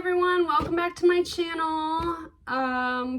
everyone, welcome back to my channel.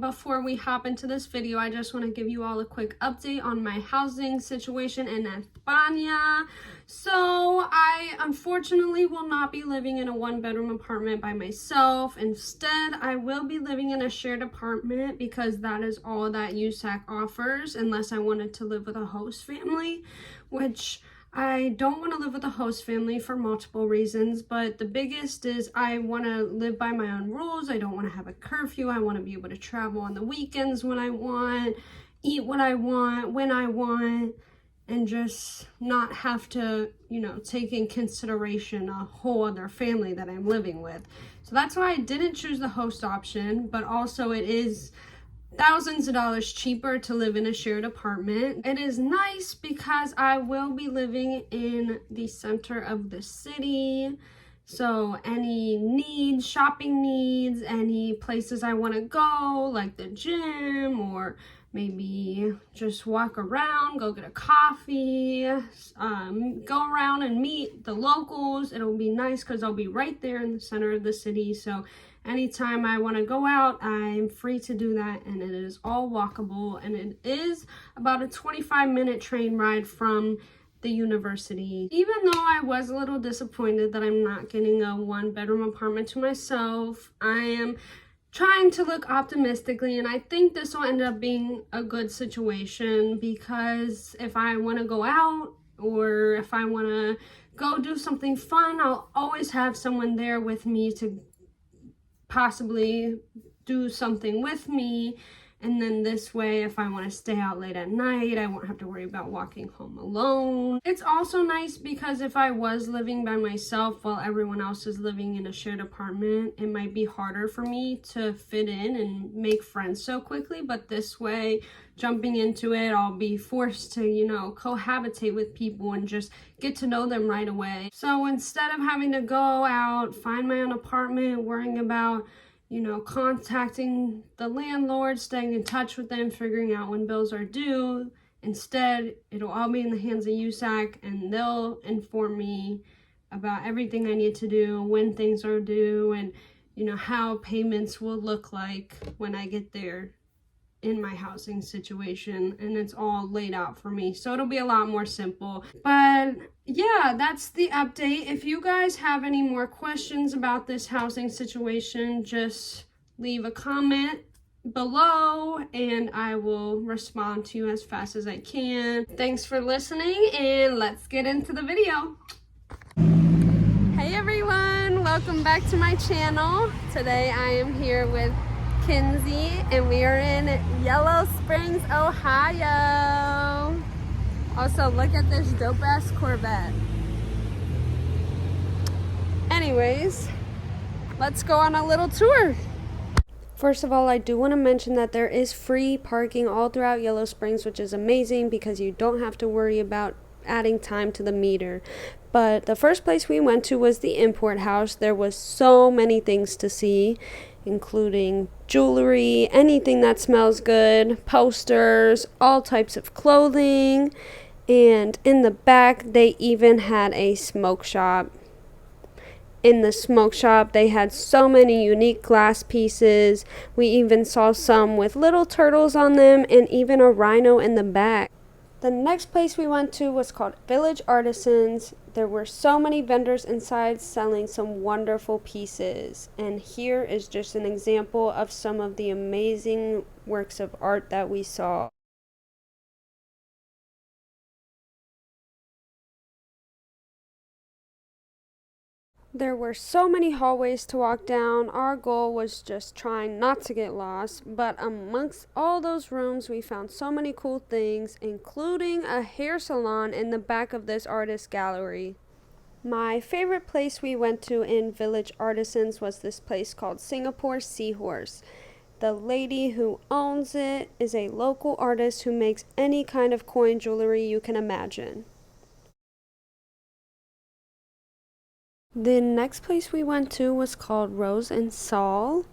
Before we hop into this video, I just want to give you all a quick update on my housing situation in España. So I unfortunately will not be living in a one-bedroom apartment by myself. Instead, I will be living in a shared apartment because that is all that USAC offers, unless I wanted to live with a host family, which I don't want to live with a host family for multiple reasons, but the biggest is I want to live by my own rules. I don't want to have a curfew. I want to be able to travel on the weekends when I want, eat what I want, when I want, and just not have to, take in consideration a whole other family that I'm living with. So that's why I didn't choose the host option, but also it is thousands of dollars cheaper to live in a shared apartment. It is nice because I will be living in the center of the city. So any needs, shopping needs, any places I want to go, like the gym, or maybe just walk around, go get a coffee, go around and meet the locals. It'll be nice because I'll be right there in the center of the city. So anytime I want to go out, I'm free to do that, and it is all walkable, and it is about a 25-minute train ride from the university. Even though I was a little disappointed that I'm not getting a one-bedroom apartment to myself, I am trying to look optimistically, and I think this will end up being a good situation, because if I want to go out or if I want to go do something fun, I'll always have someone there with me to possibly do something with me. And then this way, if I want to stay out late at night, I won't have to worry about walking home alone. It's also nice because if I was living by myself while everyone else is living in a shared apartment, it might be harder for me to fit in and make friends so quickly. But this way, jumping into it, I'll be forced to, cohabitate with people and just get to know them right away. So instead of having to go out, find my own apartment, worrying about contacting the landlord, staying in touch with them, figuring out when bills are due. Instead, it'll all be in the hands of USAC, and they'll inform me about everything I need to do, when things are due, and, how payments will look like when I get there in my housing situation, and it's all laid out for me, so it'll be a lot more simple. But yeah, that's the update. If you guys have any more questions about this housing situation, just leave a comment below and I will respond to you as fast as I can. Thanks for listening, and let's get into the video. Hey everyone, welcome back to my channel. Today I am here with Kinsey, and we are in Yellow Springs, Ohio. Also, look at this dope-ass Corvette. Anyways, let's go on a little tour. First of all, I do want to mention that there is free parking all throughout Yellow Springs, which is amazing because you don't have to worry about adding time to the meter. But the first place we went to was the Import House. There was so many things to see, including jewelry, anything that smells good, posters, all types of clothing, and in the back they even had a smoke shop. In the smoke shop they had so many unique glass pieces. We even saw some with little turtles on them and even a rhino in the back. The next place we went to was called Village Artisans. There were so many vendors inside selling some wonderful pieces. And here is just an example of some of the amazing works of art that we saw. There were so many hallways to walk down. Our goal was just trying not to get lost, but amongst all those rooms we found so many cool things, including a hair salon in the back of this artist gallery. My favorite place we went to in Village Artisans was this place called Singapore Seahorse. The lady who owns it is a local artist who makes any kind of coin jewelry you can imagine. The next place we went to was called Rose and Sal,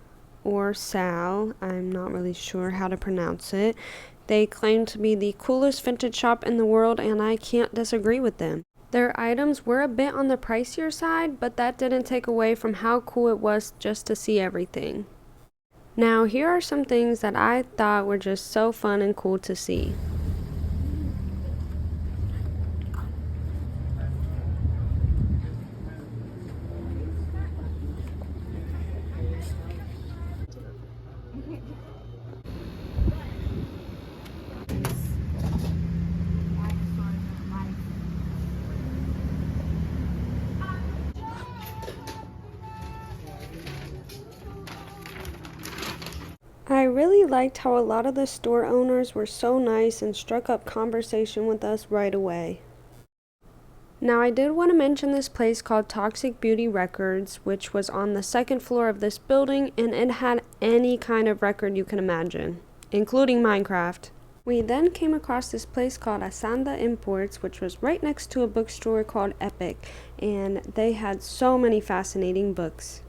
or Sal. I'm not really sure how to pronounce it. They claim to be the coolest vintage shop in the world, and I can't disagree with them. Their items were a bit on the pricier side, but that didn't take away from how cool it was just to see everything. Now, here are some things that I thought were just so fun and cool to see. I really liked how a lot of the store owners were so nice and struck up conversation with us right away. Now, I did want to mention this place called Toxic Beauty Records, which was on the second floor of this building, and it had any kind of record you can imagine, including Minecraft. We then came across this place called Asanda Imports, which was right next to a bookstore called Epic, and they had so many fascinating books.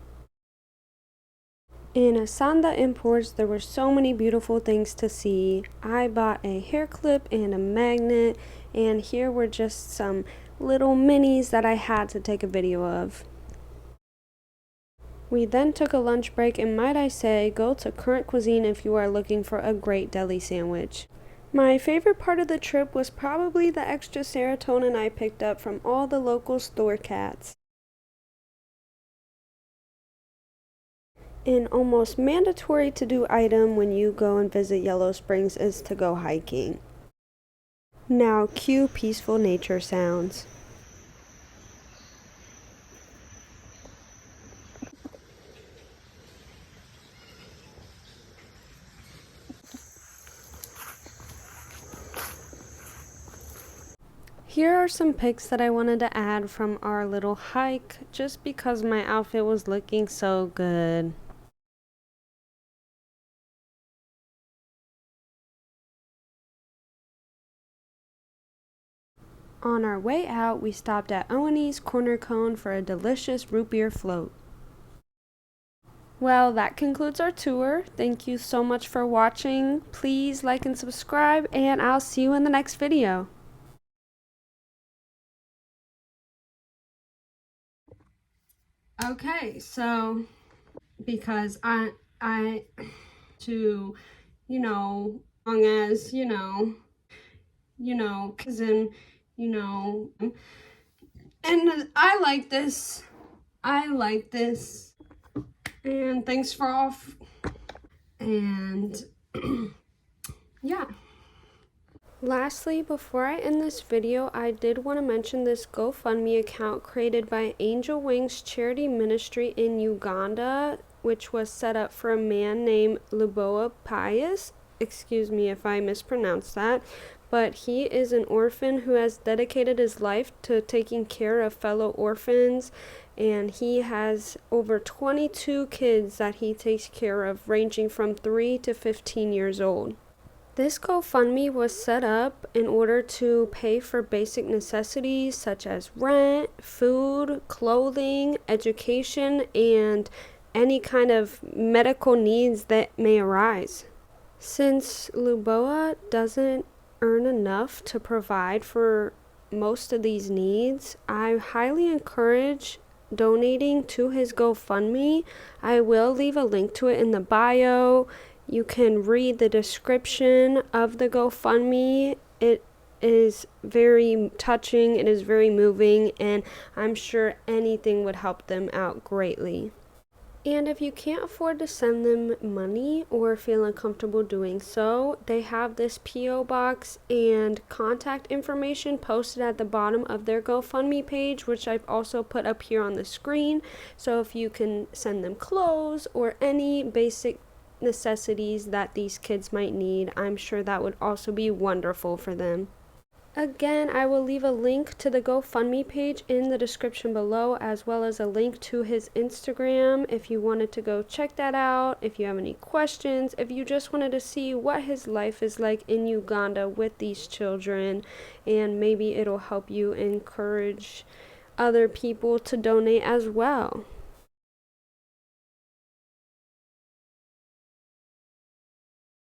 In Asanda Imports, there were so many beautiful things to see. I bought a hair clip and a magnet, and here were just some little minis that I had to take a video of. We then took a lunch break, and might I say, go to Current Cuisine if you are looking for a great deli sandwich. My favorite part of the trip was probably the extra serotonin I picked up from all the local store cats. An almost mandatory to-do item when you go and visit Yellow Springs is to go hiking. Now cue peaceful nature sounds. Here are some pics that I wanted to add from our little hike, just because my outfit was looking so good. On our way out, we stopped at O&E's Corner Cone for a delicious root beer float. Well, that concludes our tour. Thank you so much for watching. Please like and subscribe, and I'll see you in the next video. Okay, so because I to, long as, cousin, and I like this, and thanks for all, and yeah. Lastly, before I end this video, I did want to mention this GoFundMe account created by Angel Wings Charity Ministry in Uganda, which was set up for a man named Lubowa Pius. Excuse me if I mispronounced that, but he is an orphan who has dedicated his life to taking care of fellow orphans, and he has over 22 kids that he takes care of, ranging from 3 to 15 years old. This GoFundMe was set up in order to pay for basic necessities such as rent, food, clothing, education, and any kind of medical needs that may arise. Since Lubowa doesn't earn enough to provide for most of these needs, I highly encourage donating to his GoFundMe. I will leave a link to it in the bio. You can read the description of the GoFundMe. It is very touching, it is very moving, and I'm sure anything would help them out greatly. And if you can't afford to send them money or feel uncomfortable doing so, they have this P.O. box and contact information posted at the bottom of their GoFundMe page, which I've also put up here on the screen. So if you can send them clothes or any basic necessities that these kids might need, I'm sure that would also be wonderful for them. Again, I will leave a link to the GoFundMe page in the description below, as well as a link to his Instagram if you wanted to go check that out, if you have any questions, if you just wanted to see what his life is like in Uganda with these children, and maybe it'll help you encourage other people to donate as well.